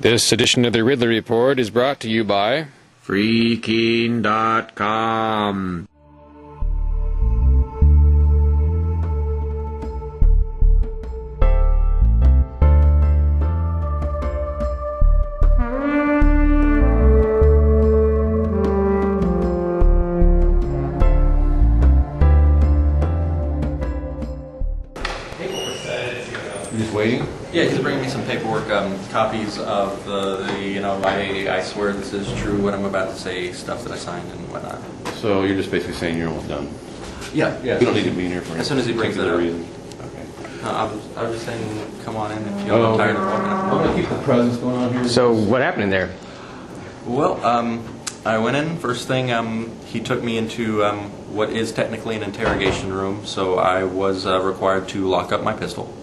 This edition of the Ridley Report is brought to you by Freaking.com. Just waiting? Yeah, he's bringing me some paperwork, copies of I swear this is true, what I'm about to say, stuff that I signed and whatnot. So you're just basically saying you're almost done? Yeah. You don't need to be in here for as soon as he brings that up. reason. Okay. I was just saying, come on in if you're tired of walking up. I'm going to keep the presence going on here. So what happened in there? Well, I went in, first thing, he took me into what is technically an interrogation room, so I was required to lock up my pistol.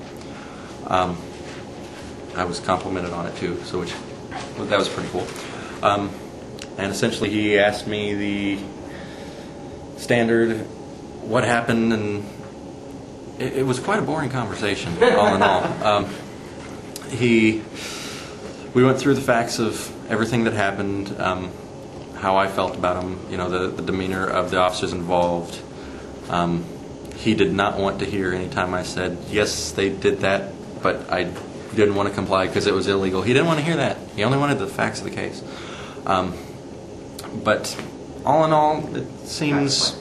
I was complimented on it too, so that was pretty cool. And essentially he asked me the standard, what happened, and it was quite a boring conversation, all in all. We went through the facts of everything that happened, how I felt about him, the demeanor of the officers involved. He did not want to hear any time I said, yes, they did that, but I didn't want to comply because it was illegal. He didn't want to hear that. He only wanted the facts of the case. But all in all, it seems...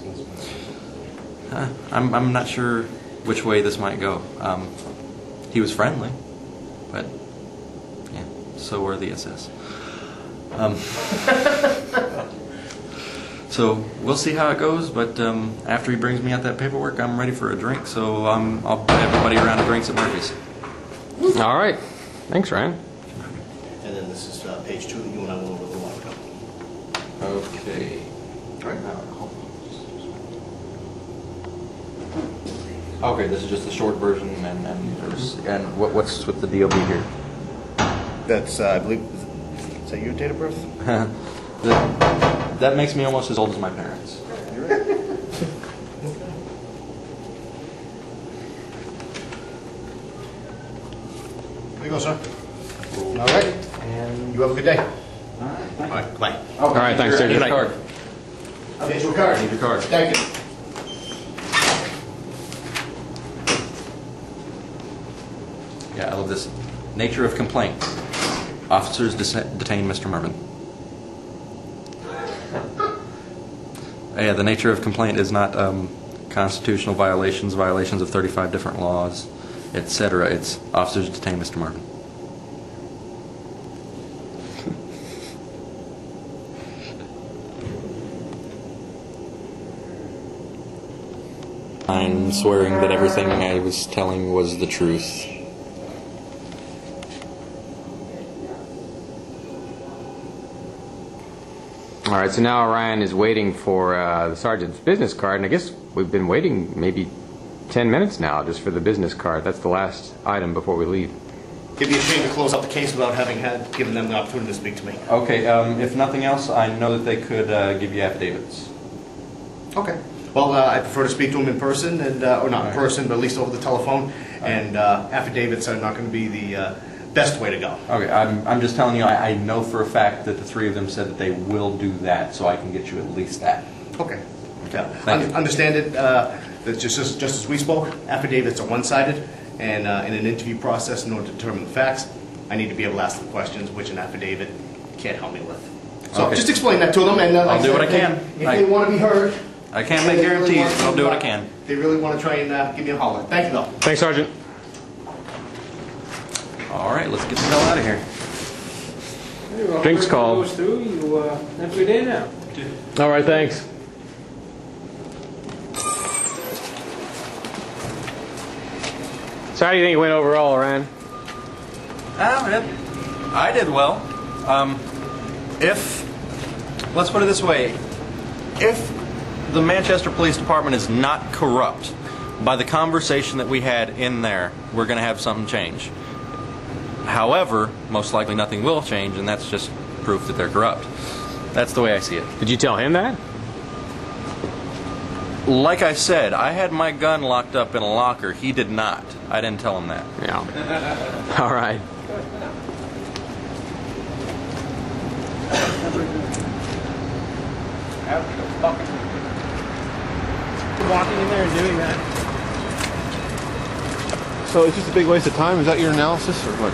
I'm not sure which way this might go. He was friendly, but yeah, so were the SS. So we'll see how it goes, but after he brings me out that paperwork, I'm ready for a drink, so I'll buy everybody a round of drinks at Murphy's. All right. Thanks, Ryan. And then this is page 2 that you and I went over a while ago. Okay. All right. Okay, this is just the short version, and what's with the DOB here? That's, I believe, is that your date of birth? That makes me almost as old as my parents. You're right. There you go, sir. All right. And you have a good day. All right, bye. All right, thanks, sir. Good card. I'll get you a card. Need your card. Thank you. Yeah, I love this. Nature of complaint. Officers detain Mr. Mervyn. Yeah, the nature of complaint is not constitutional violations of 35 different laws, etc. It's officers detain Mr. Marvin. I'm swearing that everything I was telling was the truth. All right, so now Ryan is waiting for the sergeant's business card, and I guess we've been waiting maybe 10 minutes now just for the business card. That's the last item before we leave. It'd be a shame to close up the case without having given them the opportunity to speak to me. Okay, if nothing else, I know that they could give you affidavits. Okay. Well, I prefer to speak to them in person, and or not in person, but at least over the telephone. And affidavits are not going to be the best way to go. Okay, I'm just telling you, I know for a fact that the three of them said that they will do that, so I can get you at least that. Okay. Yeah. Thank you. Understand it. That just as we spoke, affidavits are one-sided, and in an interview process, in order to determine the facts, I need to be able to ask them questions, which an affidavit can't help me with. So Okay. just explain that to them, and I'll do what I can. If they want to be heard, I can't make guarantees, but I'll do what I can. They really want to try and give me a holler. Thank you, though. Thanks, Sergeant. All right, let's get the hell out of here. Drinks called. Goes through, you have a good day now. All right, thanks. So how do you think it went overall, Ryan? I did well. Let's put it this way, if the Manchester Police Department is not corrupt, by the conversation that we had in there, we're going to have something change. However, most likely nothing will change, and that's just proof that they're corrupt. That's the way I see it. Did you tell him that? Like I said, I had my gun locked up in a locker. He did not. I didn't tell him that. Yeah. All right. Walking in there and doing that. So it's just a big waste of time? Is that your analysis, or what?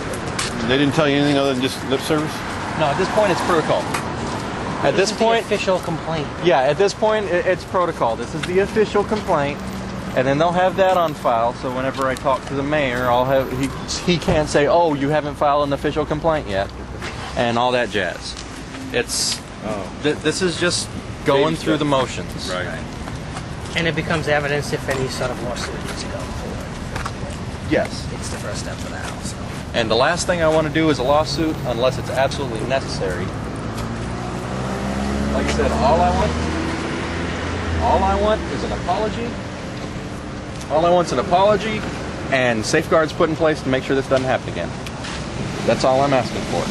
They didn't tell you anything other than just lip service? No, at this point it's protocol. At this point, official complaint. yeah, at this point it's protocol. This is the official complaint, and then they'll have that on file. So whenever I talk to the mayor, I'll have he can't say, "Oh, you haven't filed an official complaint yet," and all that jazz. It's this is just going through the motions. Right. And it becomes evidence if any sort of lawsuit needs to go forward. Yes. It's the first step for the house. So. And the last thing I want to do is a lawsuit unless it's absolutely necessary. Like I said, all I want is an apology. All I want is an apology and safeguards put in place to make sure this doesn't happen again. That's all I'm asking for.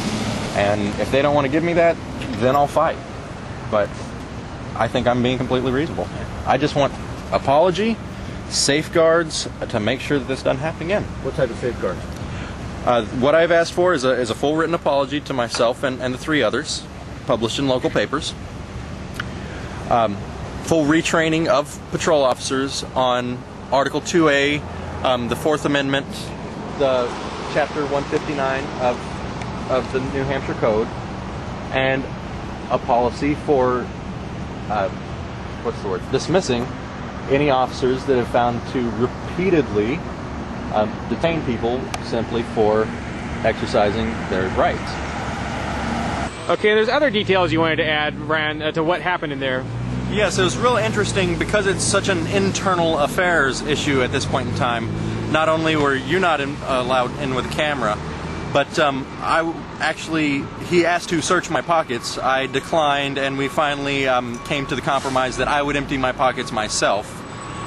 And if they don't want to give me that, then I'll fight. But I think I'm being completely reasonable. I just want apology, safeguards to make sure that this doesn't happen again. What type of safeguards? What I've asked for is a full written apology to myself and the 3 others, published in local papers. Full retraining of patrol officers on Article 2A, the 4th Amendment, the Chapter 159 of the New Hampshire Code, and a policy for dismissing any officers that have found to repeatedly detain people simply for exercising their rights. Okay, there's other details you wanted to add, Ryan, to what happened in there. Yes, it was real interesting because it's such an internal affairs issue at this point in time. Not only were you not allowed in with a camera, but he asked to search my pockets. I declined, and we finally came to the compromise that I would empty my pockets myself,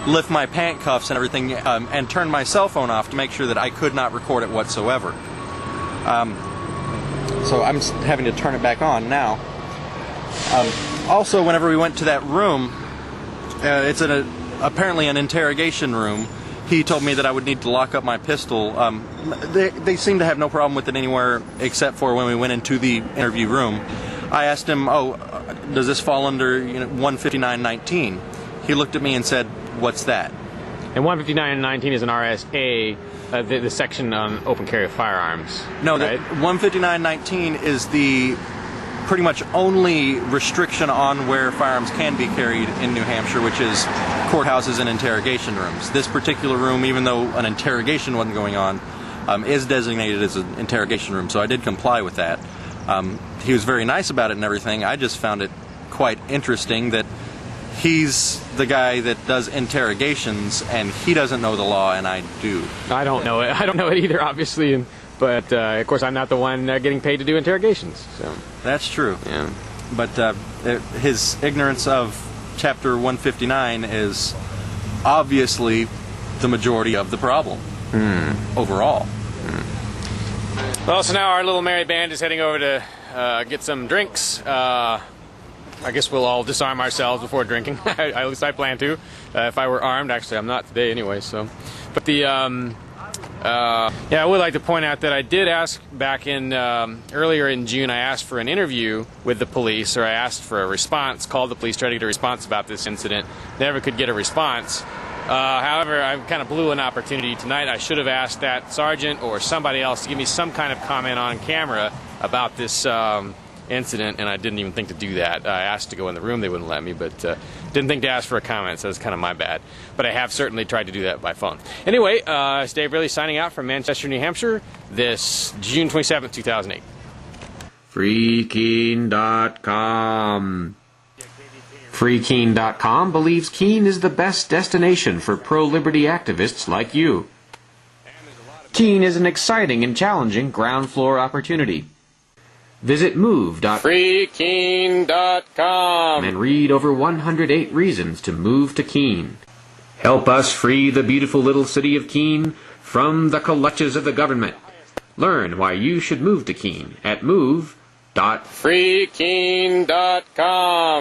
lift my pant cuffs and everything, and turn my cell phone off to make sure that I could not record it whatsoever. So I'm having to turn it back on now. Also, whenever we went to that room, it's apparently an interrogation room. He told me that I would need to lock up my pistol. They seem to have no problem with it anywhere except for when we went into the interview room. I asked him, does this fall under 159.19? He looked at me and said, what's that? And 159.19 is an RSA, the section on open carry of firearms. No, right? 159.19 is the pretty much only restriction on where firearms can be carried in New Hampshire, which is courthouses and interrogation rooms. This particular room, even though an interrogation wasn't going on, is designated as an interrogation room, so I did comply with that. He was very nice about it and everything. I just found it quite interesting that he's the guy that does interrogations and he doesn't know the law and I do. I don't know it. I don't know it either, obviously. But, of course, I'm not the one getting paid to do interrogations. So. That's true. Yeah. But his ignorance of Chapter 159 is obviously the majority of the problem overall. Well, so now our little merry band is heading over to get some drinks. I guess we'll all disarm ourselves before drinking. At least I plan to. If I were armed, actually, I'm not today anyway. So, but the yeah, I would like to point out that I did ask back in earlier in June. I asked for an interview with the police, or I asked for a response. Called the police, tried to get a response about this incident. Never could get a response. However, I kind of blew an opportunity tonight. I should have asked that sergeant or somebody else to give me some kind of comment on camera about this incident, and I didn't even think to do that. I asked to go in the room, they wouldn't let me, but didn't think to ask for a comment, so it's kind of my bad. But I have certainly tried to do that by phone. Anyway, it's Dave Ridley signing out from Manchester, New Hampshire, this June 27th, 2008. FreeKeene.com. FreeKeene.com believes Keene is the best destination for pro-liberty activists like you. Keene is an exciting and challenging ground floor opportunity. Visit move.freekeene.com and read over 108 reasons to move to Keene. Help us free the beautiful little city of Keene from the clutches of the government. Learn why you should move to Keene at move.freekeene.com.